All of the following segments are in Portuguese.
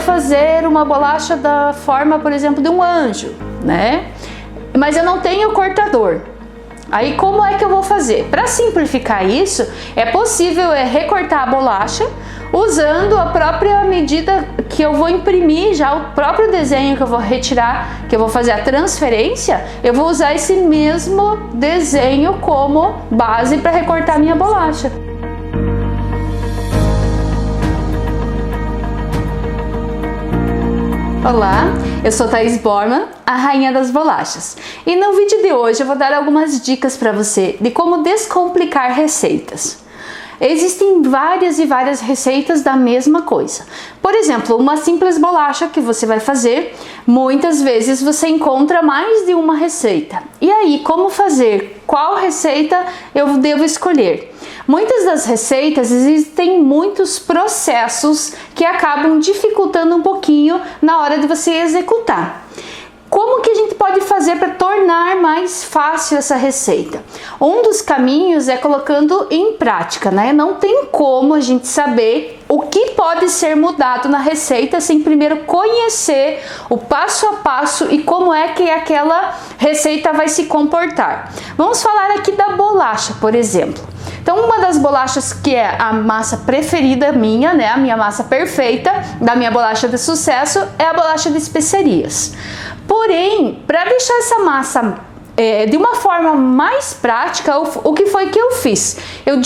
fazer uma bolacha da forma, por exemplo, de um anjo, né? Mas eu não tenho cortador. Aí como é que eu vou fazer? Para simplificar isso, é possível recortar a bolacha usando a própria medida que eu vou imprimir, já o próprio desenho que eu vou retirar, que eu vou fazer a transferência, eu vou usar esse mesmo desenho como base para recortar minha bolacha. Olá, eu sou Thaís Borman, a rainha das bolachas, e no vídeo de hoje eu vou dar algumas dicas para você de como descomplicar receitas. Existem várias e várias receitas da mesma coisa. Por exemplo, uma simples bolacha que você vai fazer, muitas vezes você encontra mais de uma receita. E aí, como fazer? Qual receita eu devo escolher? Muitas das receitas existem muitos processos que acabam dificultando um pouquinho na hora de você executar. Como que a gente pode fazer para tornar mais fácil essa receita? Um dos caminhos é colocando em prática, né? Não tem como a gente saber o que pode ser mudado na receita sem primeiro conhecer o passo a passo e como é que aquela receita vai se comportar. Vamos falar aqui da bolacha, por exemplo. Então, uma das bolachas que é a massa preferida minha, né, a minha massa perfeita da minha bolacha de sucesso é a bolacha de especiarias. Porém, para deixar essa massa de uma forma mais prática, o que foi que eu fiz? Eu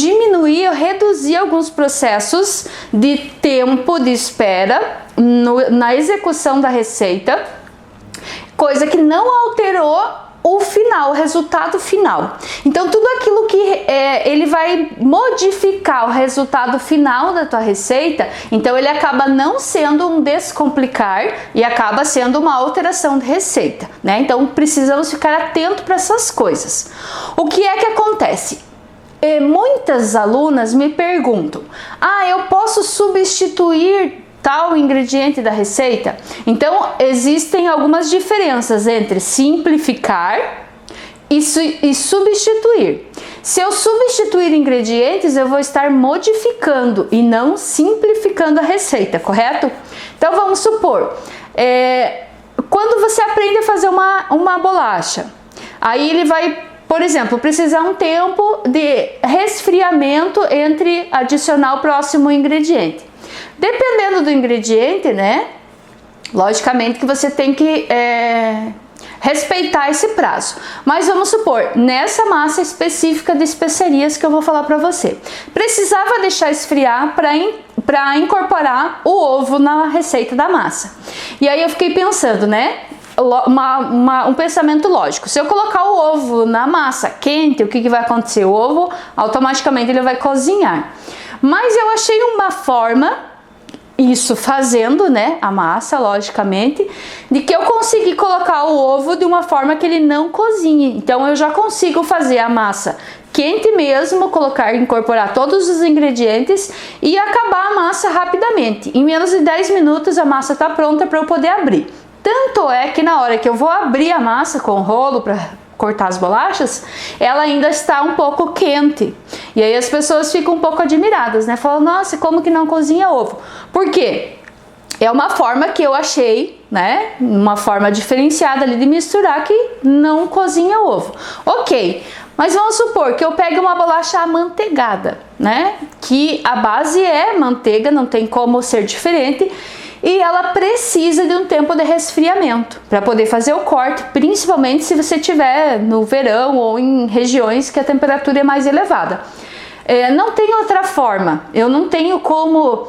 reduzi alguns processos de tempo de espera na execução da receita, coisa que não alterou o resultado final. Então tudo aquilo que ele vai modificar o resultado final da tua receita, então ele acaba não sendo um descomplicar e acaba sendo uma alteração de receita, né? Então precisamos ficar atento para essas coisas. O que é que acontece? Muitas alunas me perguntam: eu posso substituir tal ingrediente da receita? Então existem algumas diferenças entre simplificar e substituir. Se eu substituir ingredientes, eu vou estar modificando e não simplificando a receita, correto? Então vamos supor, quando você aprende a fazer uma bolacha, aí ele vai, por exemplo, precisar um tempo de resfriamento entre adicionar o próximo ingrediente. Dependendo do ingrediente, né? Logicamente que você tem que respeitar esse prazo. Mas vamos supor, nessa massa específica de especiarias que eu vou falar para você, precisava deixar esfriar para incorporar o ovo na receita da massa. E aí eu fiquei pensando, né? Um pensamento lógico. Se eu colocar o ovo na massa quente, o que vai acontecer? O ovo automaticamente ele vai cozinhar. Mas eu achei uma forma, isso fazendo, né, a massa, logicamente, de que eu consegui colocar o ovo de uma forma que ele não cozinhe. Então eu já consigo fazer a massa quente mesmo, incorporar todos os ingredientes e acabar a massa rapidamente. Em menos de 10 minutos a massa está pronta para eu poder abrir. Tanto é que na hora que eu vou abrir a massa com o rolo para cortar as bolachas, ela ainda está um pouco quente. E aí as pessoas ficam um pouco admiradas, né? Falam: nossa, como que não cozinha ovo? Por quê? É uma forma que eu achei, né? Uma forma diferenciada ali de misturar que não cozinha ovo. Ok, mas vamos supor que eu pegue uma bolacha amanteigada, né? Que a base é manteiga, não tem como ser diferente. E ela precisa de um tempo de resfriamento para poder fazer o corte, principalmente se você estiver no verão ou em regiões que a temperatura é mais elevada. Não tem outra forma, eu não tenho como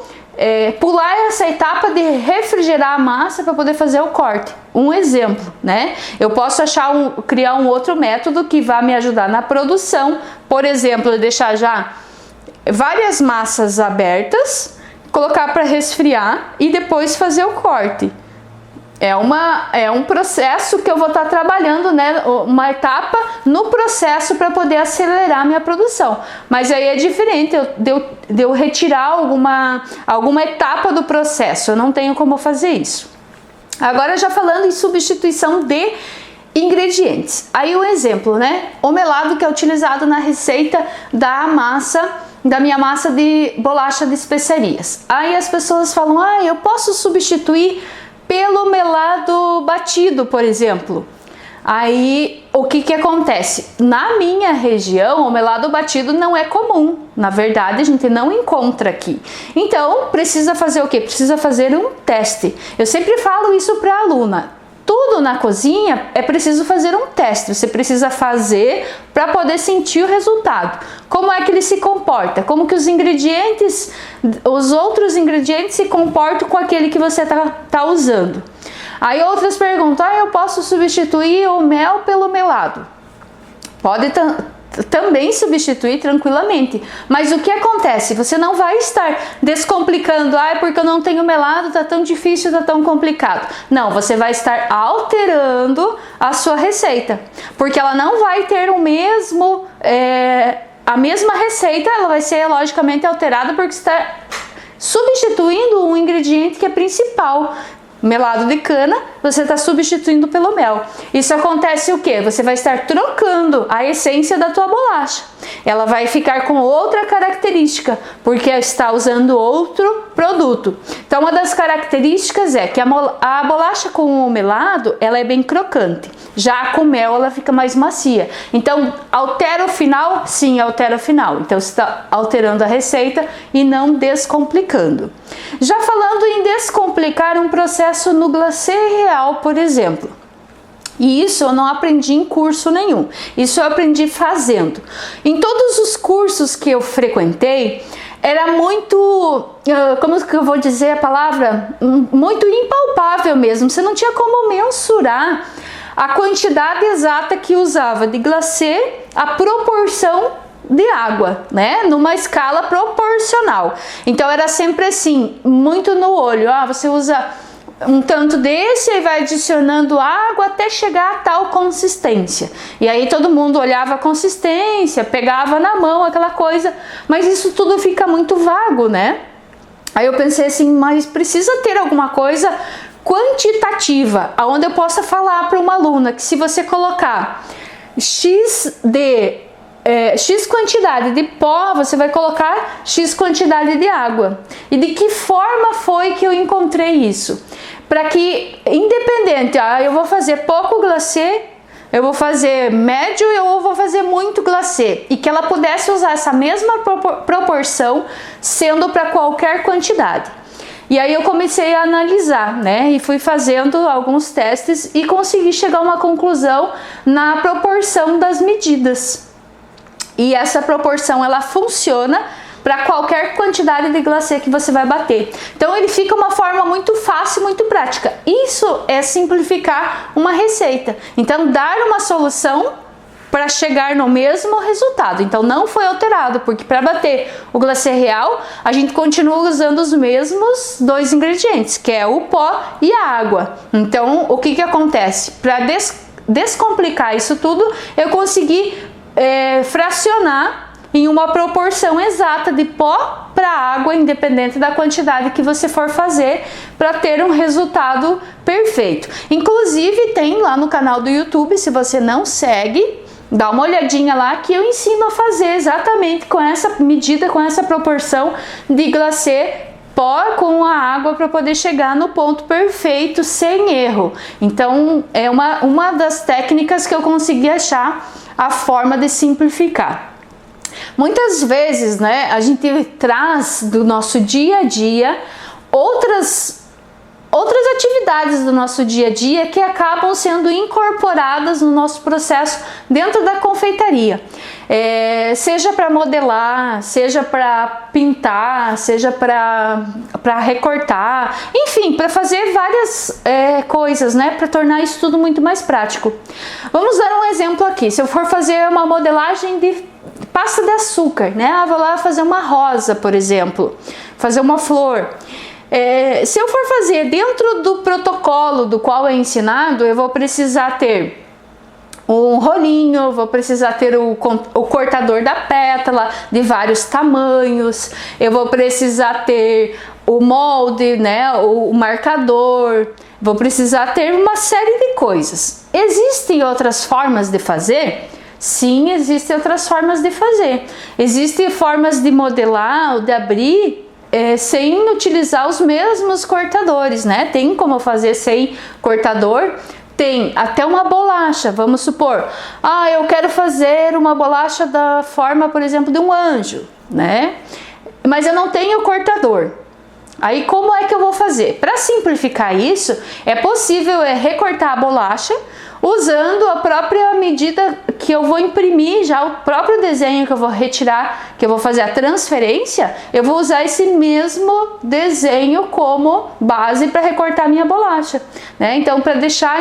pular essa etapa de refrigerar a massa para poder fazer o corte. Um exemplo, né? Eu posso criar um outro método que vai me ajudar na produção, por exemplo, deixar já várias massas abertas, colocar para resfriar e depois fazer o corte. É um processo que eu vou estar trabalhando, né? Uma etapa no processo para poder acelerar a minha produção. Mas aí é diferente de eu retirar alguma etapa do processo. Eu não tenho como fazer isso. Agora já falando em substituição de ingredientes. Aí o exemplo, né? O melado que é utilizado na receita da massa da minha massa de bolacha de especiarias. Aí as pessoas falam, eu posso substituir pelo melado batido, por exemplo. Aí o que acontece? Na minha região, o melado batido não é comum. Na verdade, a gente não encontra aqui. Então, precisa fazer o quê? Precisa fazer um teste. Eu sempre falo isso para a aluna. Tudo na cozinha é preciso fazer um teste. Você precisa fazer para poder sentir o resultado. Como é que ele se comporta? Como que os ingredientes, os outros ingredientes se comportam com aquele que você tá usando? Aí outras perguntam, eu posso substituir o mel pelo melado? Pode também substituir tranquilamente, mas o que acontece? Você não vai estar descomplicando, porque eu não tenho melado, tá tão difícil, tá tão complicado. Não, você vai estar alterando a sua receita, porque ela não vai ter o mesmo, a mesma receita, ela vai ser logicamente alterada porque está substituindo um ingrediente que é principal. Melado de cana, você está substituindo pelo mel. Isso acontece o quê? Você vai estar trocando a essência da tua bolacha. Ela vai ficar com outra característica, porque está usando outro produto. Então, uma das características é que a bolacha com o melado, ela é bem crocante. Já com mel, ela fica mais macia. Então, altera o final? Sim, altera o final. Então, você está alterando a receita e não descomplicando. Já falando em descomplicar um processo no glacê real, por exemplo. E isso eu não aprendi em curso nenhum. Isso eu aprendi fazendo. Em todos os cursos que eu frequentei, era muito, como que eu vou dizer a palavra? Muito impalpável mesmo. Você não tinha como mensurar a quantidade exata que usava de glacê, a proporção de água, né? Numa escala proporcional. Então era sempre assim, muito no olho. Você usa um tanto desse e vai adicionando água até chegar a tal consistência. E aí todo mundo olhava a consistência, pegava na mão aquela coisa, mas isso tudo fica muito vago, né? Aí eu pensei assim, mas precisa ter alguma coisa quantitativa, aonde eu possa falar para uma aluna que se você colocar X quantidade de pó, você vai colocar X quantidade de água. E de que forma foi que eu encontrei isso? Para que, independente, eu vou fazer pouco glacê, eu vou fazer médio e eu vou fazer muito glacê. E que ela pudesse usar essa mesma proporção, sendo para qualquer quantidade. E aí eu comecei a analisar, né? E fui fazendo alguns testes e consegui chegar a uma conclusão na proporção das medidas. E essa proporção ela funciona para qualquer quantidade de glacê que você vai bater. Então ele fica uma forma muito fácil, muito prática. Isso é simplificar uma receita. Então dar uma solução para chegar no mesmo resultado. Então não foi alterado, porque para bater o glacê real, a gente continua usando os mesmos dois ingredientes, que é o pó e a água. Então o que acontece? Para descomplicar isso tudo, eu consegui fracionar em uma proporção exata de pó para água, independente da quantidade que você for fazer, para ter um resultado perfeito. Inclusive tem lá no canal do YouTube, se você não segue, dá uma olhadinha lá que eu ensino a fazer exatamente com essa medida, com essa proporção de glacê pó com a água para poder chegar no ponto perfeito sem erro. Então é uma das técnicas que eu consegui achar a forma de simplificar. Muitas vezes, né, a gente traz do nosso dia a dia outras atividades do nosso dia a dia que acabam sendo incorporadas no nosso processo dentro da confeitaria. Seja para modelar, seja para pintar, seja para recortar, enfim, para fazer várias coisas, né, para tornar isso tudo muito mais prático. Vamos dar um exemplo aqui. Se eu for fazer uma modelagem de pasta de açúcar, né, vou lá fazer uma rosa, por exemplo, fazer uma flor. Se eu for fazer dentro do protocolo do qual é ensinado, eu vou precisar ter um rolinho, vou precisar ter o cortador da pétala de vários tamanhos, eu vou precisar ter o molde, né, o marcador, vou precisar ter uma série de coisas. Existem outras formas de fazer? Sim, existem outras formas de fazer. Existem formas de modelar ou de abrir sem utilizar os mesmos cortadores, né? Tem como fazer sem cortador. Tem até uma bolacha, vamos supor, eu quero fazer uma bolacha da forma, por exemplo, de um anjo, né? Mas eu não tenho cortador. Aí como é que eu vou fazer? Para simplificar isso, é possível recortar a bolacha usando a própria medida que eu vou imprimir, já o próprio desenho que eu vou retirar, que eu vou fazer a transferência, eu vou usar esse mesmo desenho como base para recortar minha bolacha, né? Então, para deixar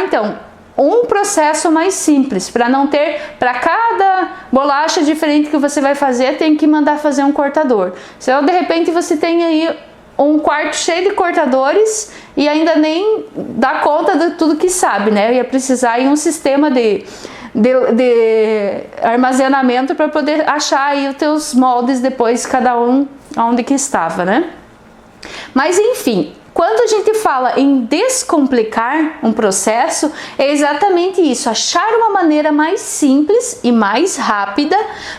um processo mais simples, para não ter, para cada bolacha diferente que você vai fazer, tem que mandar fazer um cortador. Senão, de repente, você tem aí um quarto cheio de cortadores e ainda nem dá conta de tudo que sabe, né? Eu ia precisar de um sistema de armazenamento para poder achar aí os teus moldes depois, cada um onde que estava, né? Mas enfim, quando a gente fala em descomplicar um processo, é exatamente isso, achar uma maneira mais simples e mais rápida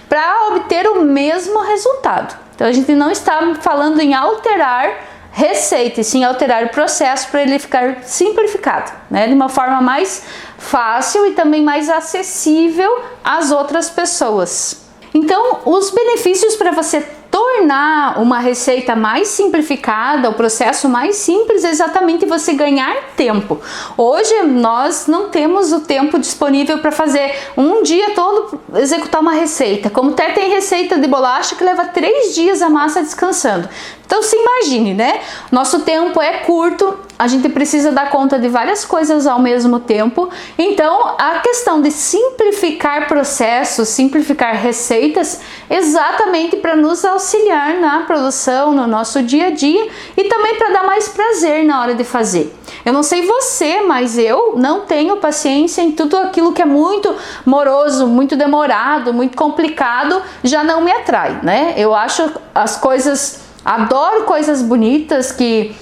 para obter o mesmo resultado. Então a gente não está falando em alterar receita, e sim alterar o processo para ele ficar simplificado, né? De uma forma mais fácil e também mais acessível às outras pessoas. Então, os benefícios para você tornar uma receita mais simplificada, o processo mais simples, é exatamente você ganhar tempo. Hoje nós não temos o tempo disponível para fazer um dia todo executar uma receita, como até tem receita de bolacha que leva 3 dias a massa descansando. Então se imagine, né? Nosso tempo é curto, a gente precisa dar conta de várias coisas ao mesmo tempo. Então a questão de simplificar processos, simplificar receitas, exatamente para nos auxiliar na produção, no nosso dia a dia e também para dar mais prazer na hora de fazer. Eu não sei você, mas eu não tenho paciência em tudo aquilo que é muito moroso, muito demorado, muito complicado, já não me atrai, né? Eu acho as coisas, adoro coisas bonitas que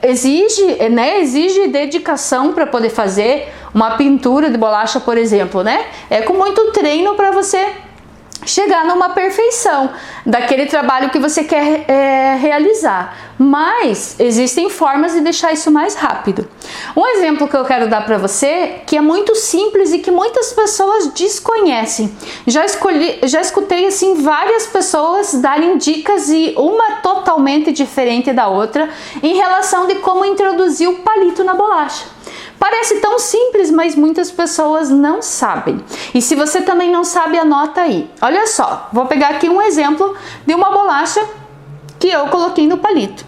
exige dedicação para poder fazer uma pintura de bolacha, por exemplo, né? É com muito treino para você chegar numa perfeição daquele trabalho que você quer realizar, mas existem formas de deixar isso mais rápido. Um exemplo que eu quero dar para você, que é muito simples e que muitas pessoas desconhecem. Já escutei assim várias pessoas darem dicas e uma totalmente diferente da outra em relação de como introduzir o palito na bolacha. Parece tão simples, mas muitas pessoas não sabem. E se você também não sabe, anota aí. Olha só, vou pegar aqui um exemplo de uma bolacha que eu coloquei no palito.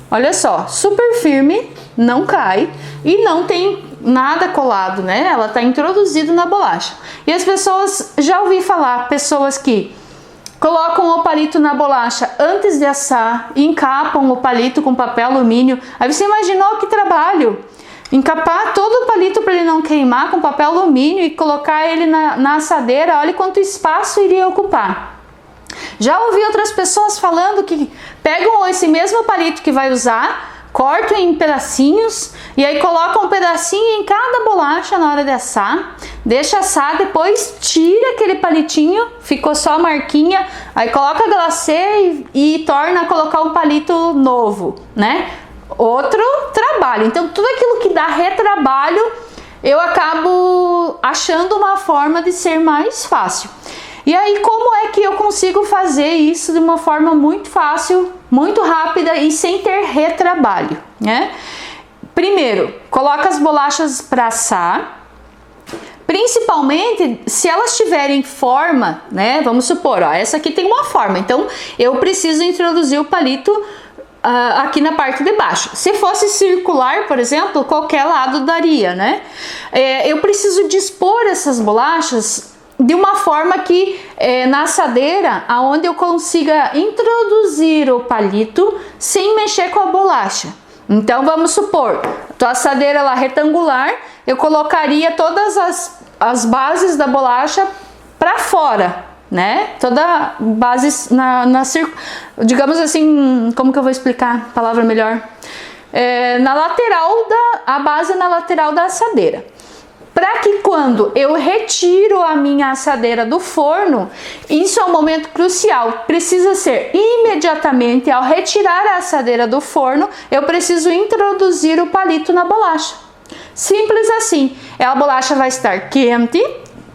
Olha só, super firme, não cai e não tem nada colado, né? Ela está introduzida na bolacha. E as pessoas, já ouvi falar, pessoas que colocam o palito na bolacha antes de assar, encapam o palito com papel alumínio. Aí você imaginou que trabalho? Encapar todo o palito para ele não queimar com papel alumínio e colocar ele na assadeira, olha quanto espaço iria ocupar. Já ouvi outras pessoas falando que pegam esse mesmo palito que vai usar, cortam em pedacinhos e aí colocam um pedacinho em cada bolacha na hora de assar, deixa assar, depois tira aquele palitinho, ficou só a marquinha, aí coloca glacê e torna a colocar um palito novo, né? Outro trabalho. Então tudo aquilo que dá retrabalho eu acabo achando uma forma de ser mais fácil. E aí como é que eu consigo fazer isso de uma forma muito fácil, muito rápida e sem ter retrabalho, né? Primeiro, coloca as bolachas para assar. Principalmente se elas tiverem forma, né? Vamos supor, ó, essa aqui tem uma forma, então eu preciso introduzir o palito aqui na parte de baixo. Se fosse circular, por exemplo, qualquer lado daria, né? Eu preciso dispor essas bolachas de uma forma que na assadeira, aonde eu consiga introduzir o palito sem mexer com a bolacha. Então vamos supor, a assadeira lá retangular, eu colocaria todas as bases da bolacha para fora, né? Toda base digamos assim, como que eu vou explicar a palavra melhor? A base na lateral da assadeira. para que quando eu retiro a minha assadeira do forno, isso é um momento crucial, precisa ser imediatamente ao retirar a assadeira do forno, eu preciso introduzir o palito na bolacha. Simples assim, a bolacha vai estar quente,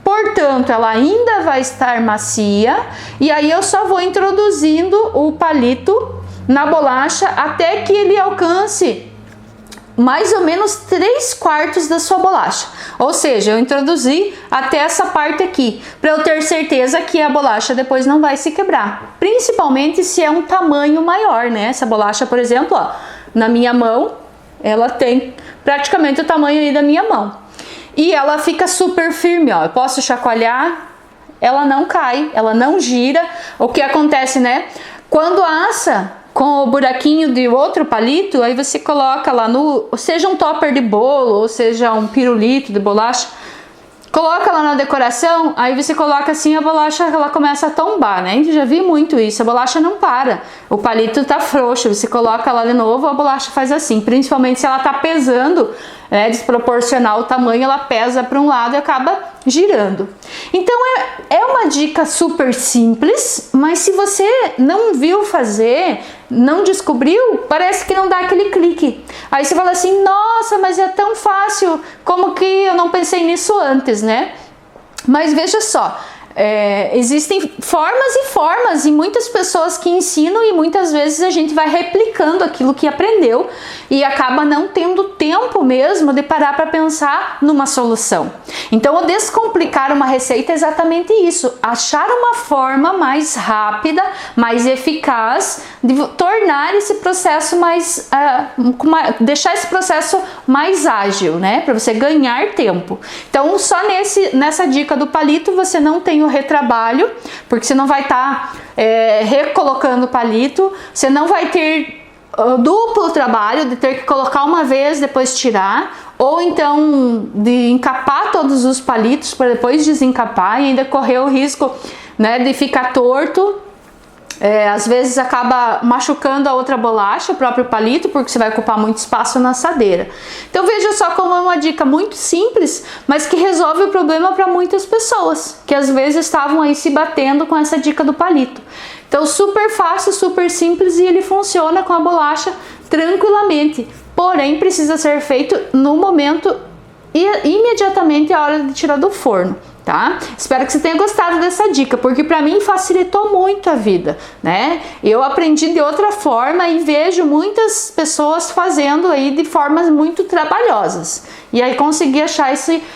portanto ela ainda vai estar macia, e aí eu só vou introduzindo o palito na bolacha até que ele alcance mais ou menos 3/4 da sua bolacha. Ou seja, eu introduzi até essa parte aqui, para eu ter certeza que a bolacha depois não vai se quebrar. Principalmente se é um tamanho maior, né? Essa bolacha, por exemplo, ó, na minha mão, ela tem praticamente o tamanho aí da minha mão. E ela fica super firme, ó. Eu posso chacoalhar, ela não cai, ela não gira. O que acontece, né? Quando assa com o buraquinho de outro palito, aí você coloca lá no, seja um topper de bolo, ou seja um pirulito de bolacha, coloca lá na decoração, aí você coloca assim, a bolacha ela começa a tombar, né? Eu já vi muito isso, a bolacha não para, o palito tá frouxo, você coloca lá de novo, a bolacha faz assim, principalmente se ela tá pesando, né, desproporcional o tamanho, ela pesa para um lado e acaba girando. Então é uma dica super simples, mas se você não viu fazer, não descobriu, parece que não dá aquele clique. Aí você fala assim, nossa, mas é tão fácil, como que eu não pensei nisso antes, né? Mas veja só, existem formas e formas, e muitas pessoas que ensinam, e muitas vezes a gente vai replicando aquilo que aprendeu e acaba não tendo tempo mesmo de parar para pensar numa solução. Então, o descomplicar uma receita é exatamente isso, achar uma forma mais rápida, mais eficaz de tornar esse processo mais, deixar esse processo mais ágil, né, para você ganhar tempo. Então, só nessa dica do palito você não tem o retrabalho, porque você não vai estar recolocando o palito, você não vai ter duplo trabalho de ter que colocar uma vez, depois tirar, ou então de encapar todos os palitos para depois desencapar e ainda correr o risco, né, de ficar torto. Às vezes acaba machucando a outra bolacha, o próprio palito, porque você vai ocupar muito espaço na assadeira. Então veja só como é uma dica muito simples, mas que resolve o problema para muitas pessoas, que às vezes estavam aí se batendo com essa dica do palito. Então super fácil, super simples, e ele funciona com a bolacha tranquilamente. Porém precisa ser feito no momento e imediatamente a hora de tirar do forno. Tá? Espero que você tenha gostado dessa dica, porque para mim facilitou muito a vida, né? Eu aprendi de outra forma e vejo muitas pessoas fazendo aí de formas muito trabalhosas. E aí consegui achar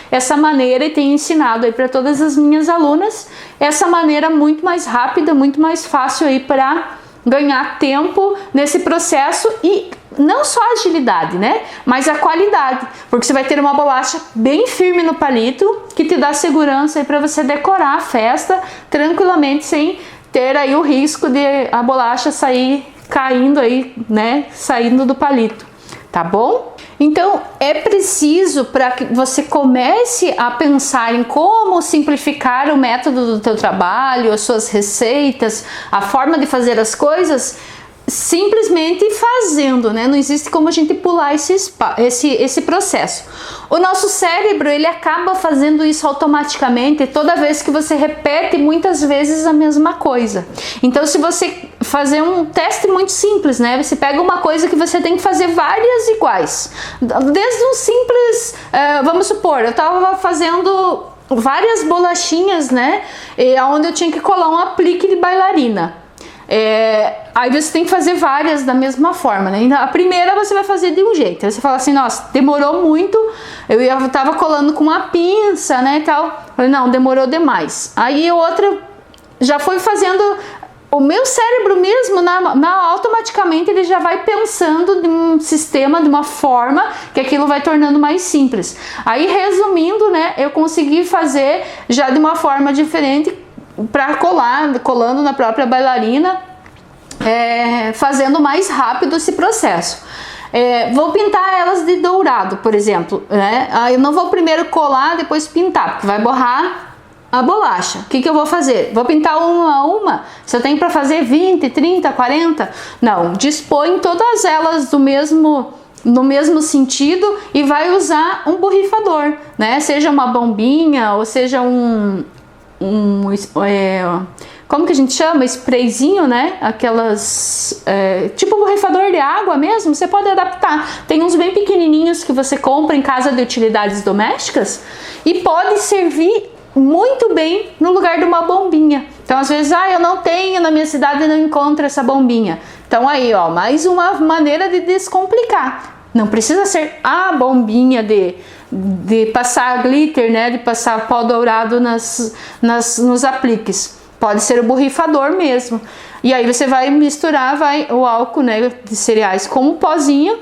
essa maneira e tenho ensinado aí para todas as minhas alunas essa maneira muito mais rápida, muito mais fácil aí para ganhar tempo nesse processo e não só a agilidade, né? Mas a qualidade, porque você vai ter uma bolacha bem firme no palito que te dá segurança aí para você decorar a festa tranquilamente sem ter aí o risco de a bolacha sair caindo aí, né? Saindo do palito, tá bom? Então é preciso, para que você comece a pensar em como simplificar o método do teu trabalho, as suas receitas, a forma de fazer as coisas, simplesmente fazendo, né? Não existe como a gente pular esse processo. O nosso cérebro, ele acaba fazendo isso automaticamente toda vez que você repete muitas vezes a mesma coisa. Então, se você fazer um teste muito simples, né? Você pega uma coisa que você tem que fazer várias iguais. Desde um simples, vamos supor, eu estava fazendo várias bolachinhas, né? Onde eu tinha que colar um aplique de bailarina. Aí você tem que fazer várias da mesma forma, né? A primeira você vai fazer de um jeito. Aí você fala assim, nossa, demorou muito. Eu tava colando com uma pinça, né, e tal. Eu falei, não, demorou demais. Aí outra já foi fazendo. O meu cérebro mesmo, automaticamente ele já vai pensando de um sistema, de uma forma que aquilo vai tornando mais simples. Aí, resumindo, né, eu consegui fazer já de uma forma diferente para colando na própria bailarina, fazendo mais rápido esse processo. Vou pintar elas de dourado, por exemplo, né? Eu não vou primeiro colar, depois pintar, porque vai borrar a bolacha. O que eu vou fazer? Vou pintar uma a uma? Se eu tenho para fazer 20, 30, 40? Não, dispõe todas elas do mesmo no mesmo sentido e vai usar um borrifador, né? Seja uma bombinha ou seja como que a gente chama? Sprayzinho, né? Aquelas, tipo borrifador de água mesmo, você pode adaptar. Tem uns bem pequenininhos que você compra em casa de utilidades domésticas e pode servir muito bem no lugar de uma bombinha. Então, às vezes, eu não tenho na minha cidade, não encontro essa bombinha. Então, aí, ó, mais uma maneira de descomplicar. Não precisa ser a bombinha de passar glitter, né? De passar pó dourado nos apliques. Pode ser o borrifador mesmo. E aí você vai misturar o álcool, né, de cereais com o pozinho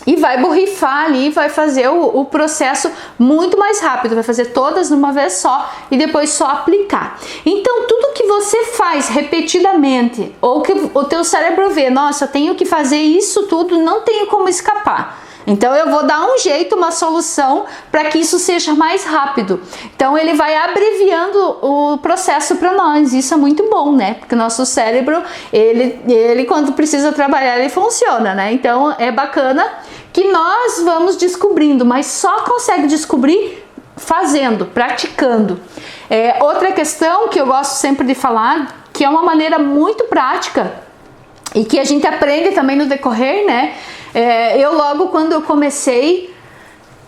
e vai borrifar ali, vai fazer o processo muito mais rápido, vai fazer todas numa vez só e depois só aplicar. Então tudo que você faz repetidamente ou que o teu cérebro vê, nossa, eu tenho que fazer isso tudo, não tenho como escapar. Então eu vou dar um jeito, uma solução para que isso seja mais rápido. Então ele vai abreviando o processo para nós. Isso é muito bom, né? Porque o nosso cérebro, ele quando precisa trabalhar, ele funciona, né? Então é bacana que nós vamos descobrindo, mas só consegue descobrir fazendo, praticando. Outra questão que eu gosto sempre de falar, que é uma maneira muito prática e que a gente aprende também no decorrer, né? Eu logo quando eu comecei,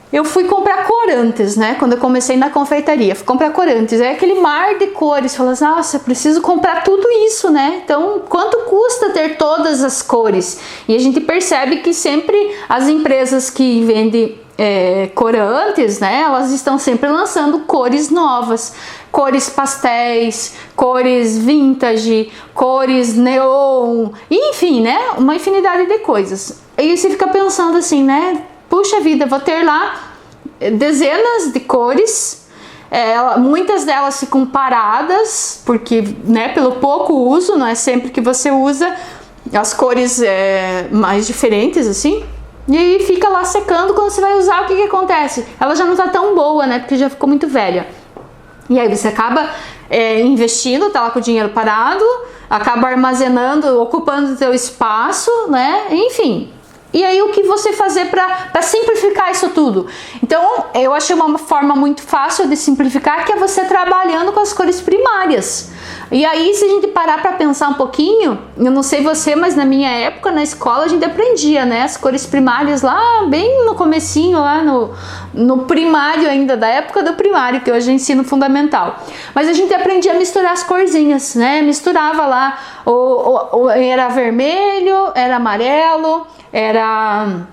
eu fui comprar corantes, né? Quando eu comecei na confeitaria, fui comprar corantes. É aquele mar de cores. Fala assim, nossa, eu preciso comprar tudo isso, né? Então, quanto custa ter todas as cores? E a gente percebe que sempre as empresas que vendem corantes, né? Elas estão sempre lançando cores novas. Cores pastéis, cores vintage, cores neon, enfim, né? Uma infinidade de coisas. E você fica pensando assim, né? Puxa vida, vou ter lá dezenas de cores, muitas delas ficam paradas, porque, né, pelo pouco uso, não é sempre que você usa as cores mais diferentes, assim. E aí fica lá secando, quando você vai usar, o que acontece? Ela já não tá tão boa, né? Porque já ficou muito velha. E aí você acaba investindo, tá lá com o dinheiro parado, acaba armazenando, ocupando o seu espaço, né? Enfim. E aí o que você fazer para simplificar isso tudo? Então eu achei uma forma muito fácil de simplificar, que é você trabalhando com as cores primárias. E aí se a gente parar para pensar um pouquinho, eu não sei você, mas na minha época na escola a gente aprendia, né, as cores primárias lá bem no comecinho, lá no primário ainda, da época do primário, que hoje é ensino fundamental. Mas a gente aprendia a misturar as corzinhas, né? Misturava lá, era vermelho, era amarelo, era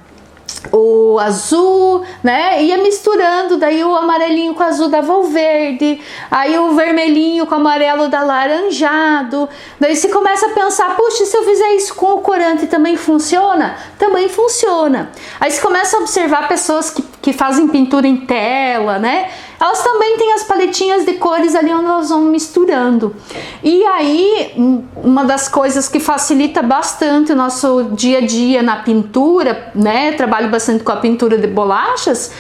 o azul, né? Ia misturando, daí o amarelinho com o azul dava o verde, aí o vermelhinho com o amarelo dá laranjado. Daí você começa a pensar, puxa, se eu fizer isso com o corante também funciona? Também funciona. Aí você começa a observar pessoas que fazem pintura em tela, né? Elas também têm as paletinhas de cores ali onde elas vão misturando. E aí, uma das coisas que facilita bastante o nosso dia a dia na pintura, né? Trabalho bastante com a pintura de bolachas,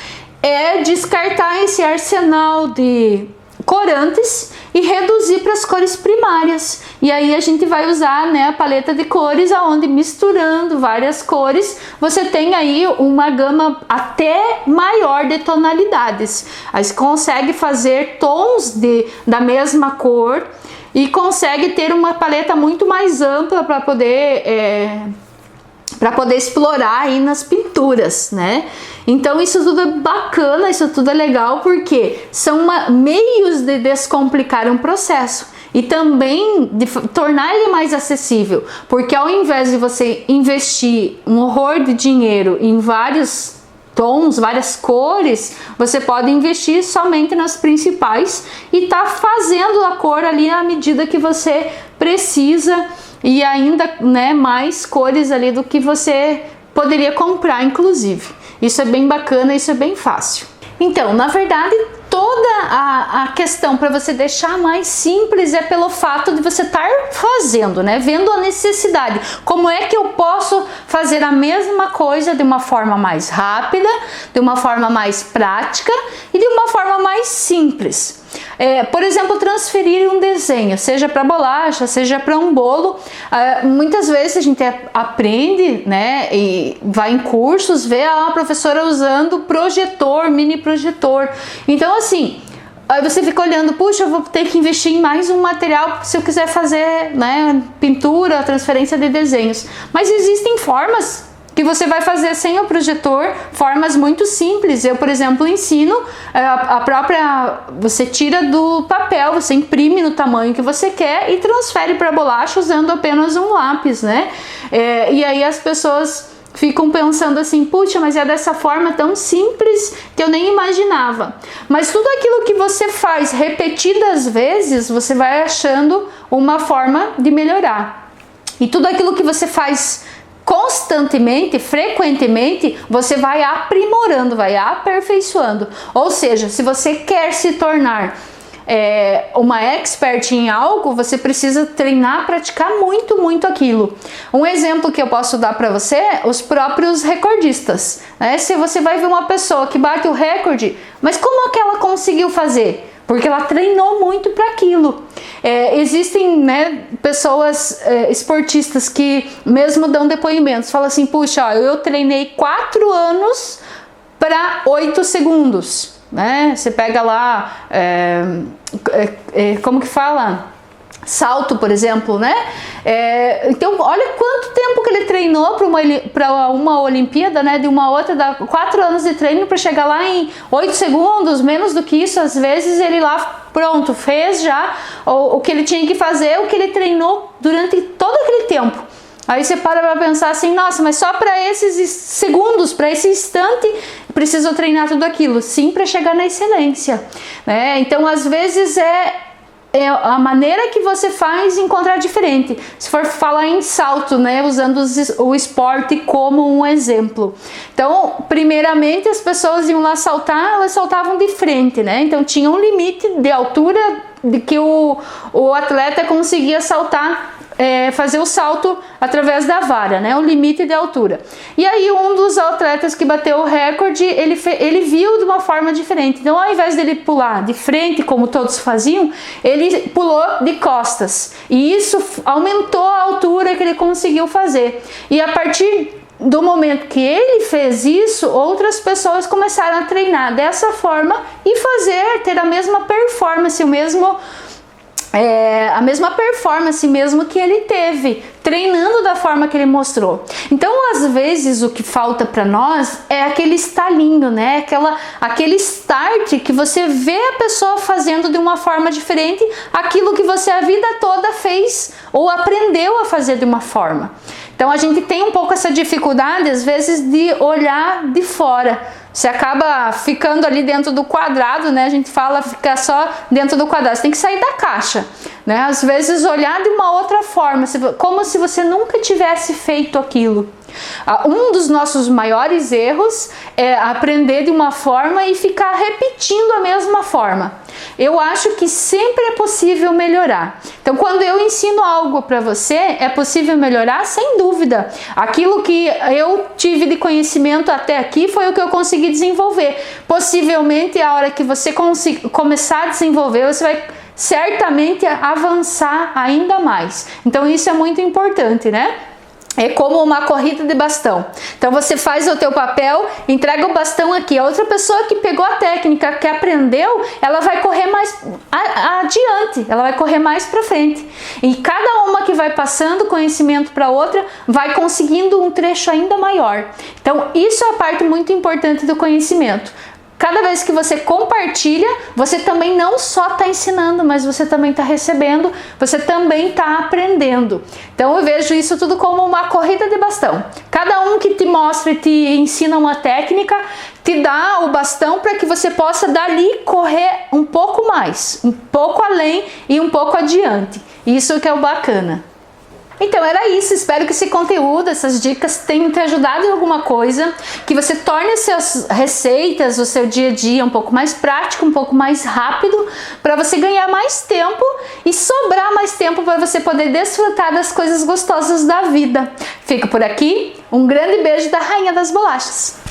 é descartar esse arsenal de corantes e reduzir para as cores primárias. E aí a gente vai usar, né, a paleta de cores, aonde misturando várias cores você tem aí uma gama até maior de tonalidades. Aí você consegue fazer tons da mesma cor e consegue ter uma paleta muito mais ampla para poder explorar aí nas pinturas, né? Então isso tudo é bacana, isso tudo é legal, porque são meios de descomplicar um processo e também de tornar ele mais acessível, porque ao invés de você investir um horror de dinheiro em vários tons, várias cores, você pode investir somente nas principais e tá fazendo a cor ali à medida que você precisa, e ainda, né, mais cores ali do que você poderia comprar, inclusive. Isso é bem bacana, isso é bem fácil. Então, na verdade, toda a questão para você deixar mais simples é pelo fato de você estar fazendo, né? Vendo a necessidade. Como é que eu posso fazer a mesma coisa de uma forma mais rápida, de uma forma mais prática e de uma forma mais simples? Por exemplo, transferir um desenho, seja para bolacha, seja para um bolo. Muitas vezes a gente aprende, né, e vai em cursos, vê a professora usando projetor, mini projetor. Então, assim, aí você fica olhando, puxa, eu vou ter que investir em mais um material se eu quiser fazer, né, pintura, transferência de desenhos. Mas existem formas que você vai fazer sem o projetor, formas muito simples. Eu, por exemplo, ensino você tira do papel, você imprime no tamanho que você quer e transfere para a bolacha usando apenas um lápis, né? E aí as pessoas ficam pensando assim, puxa, mas é dessa forma tão simples que eu nem imaginava. Mas tudo aquilo que você faz repetidas vezes, você vai achando uma forma de melhorar. E tudo aquilo que você faz constantemente, frequentemente, você vai aprimorando, vai aperfeiçoando. Ou seja, se você quer se tornar uma expert em algo, você precisa treinar, praticar muito aquilo. Um exemplo que eu posso dar para você, os próprios recordistas, né? Se você vai ver uma pessoa que bate o recorde, mas como é que ela conseguiu fazer? Porque ela treinou muito para aquilo. Existem, né, pessoas esportistas que mesmo dão depoimentos, falam assim, puxa, ó, eu treinei 4 anos para 8 segundos. Né? Você pega lá, como que fala? Salto, por exemplo, né? Então, olha quanto tempo que ele treinou para uma Olimpíada, né? De uma outra, dá 4 anos de treino para chegar lá em 8 segundos, menos do que isso. Às vezes ele lá, pronto, fez já o que ele tinha que fazer, o que ele treinou durante todo aquele tempo. Aí você para pensar assim, nossa, mas só para esses segundos, para esse instante, preciso treinar tudo aquilo. Sim, para chegar na excelência, né? Então, às vezes a maneira que você faz encontrar diferente. Se for falar em salto, né, usando o esporte como um exemplo. Então, primeiramente, as pessoas iam lá saltar, elas saltavam de frente, né? Então, tinha um limite de altura de que o atleta conseguia saltar, fazer o salto através da vara, né? O limite de altura. E aí um dos atletas que bateu o recorde, ele viu de uma forma diferente. Então, ao invés dele pular de frente, como todos faziam, ele pulou de costas. E isso aumentou a altura que ele conseguiu fazer. E a partir do momento que ele fez isso, outras pessoas começaram a treinar dessa forma e ter a mesma performance, a mesma performance mesmo que ele teve, treinando da forma que ele mostrou. Então, às vezes, o que falta para nós é aquele estalinho, né? Aquele start que você vê a pessoa fazendo de uma forma diferente, aquilo que você a vida toda fez ou aprendeu a fazer de uma forma. Então, a gente tem um pouco essa dificuldade, às vezes, de olhar de fora. Você acaba ficando ali dentro do quadrado, né? A gente fala ficar só dentro do quadrado. Você tem que sair da caixa, né? Às vezes olhar de uma outra forma, como se você nunca tivesse feito aquilo. Um dos nossos maiores erros é aprender de uma forma e ficar repetindo a mesma forma. Eu acho que sempre é possível melhorar. Então, quando eu ensino algo para você, é possível melhorar? Sem dúvida. Aquilo que eu tive de conhecimento até aqui foi o que eu consegui desenvolver. Possivelmente, a hora que você começar a desenvolver, você vai certamente avançar ainda mais. Então, isso é muito importante, né? É como uma corrida de bastão. Então você faz o teu papel, entrega o bastão aqui. A outra pessoa que pegou a técnica, que aprendeu, ela vai correr mais adiante, ela vai correr mais para frente. E cada uma que vai passando conhecimento para outra, vai conseguindo um trecho ainda maior. Então isso é a parte muito importante do conhecimento. Cada vez que você compartilha, você também não só está ensinando, mas você também está recebendo, você também está aprendendo. Então eu vejo isso tudo como uma corrida de bastão. Cada um que te mostra e te ensina uma técnica, te dá o bastão para que você possa dali correr um pouco mais, um pouco além e um pouco adiante. Isso que é o bacana. Então era isso, espero que esse conteúdo, essas dicas tenham te ajudado em alguma coisa, que você torne as suas receitas, o seu dia a dia um pouco mais prático, um pouco mais rápido, para você ganhar mais tempo e sobrar mais tempo para você poder desfrutar das coisas gostosas da vida. Fico por aqui, um grande beijo da Rainha das Bolachas!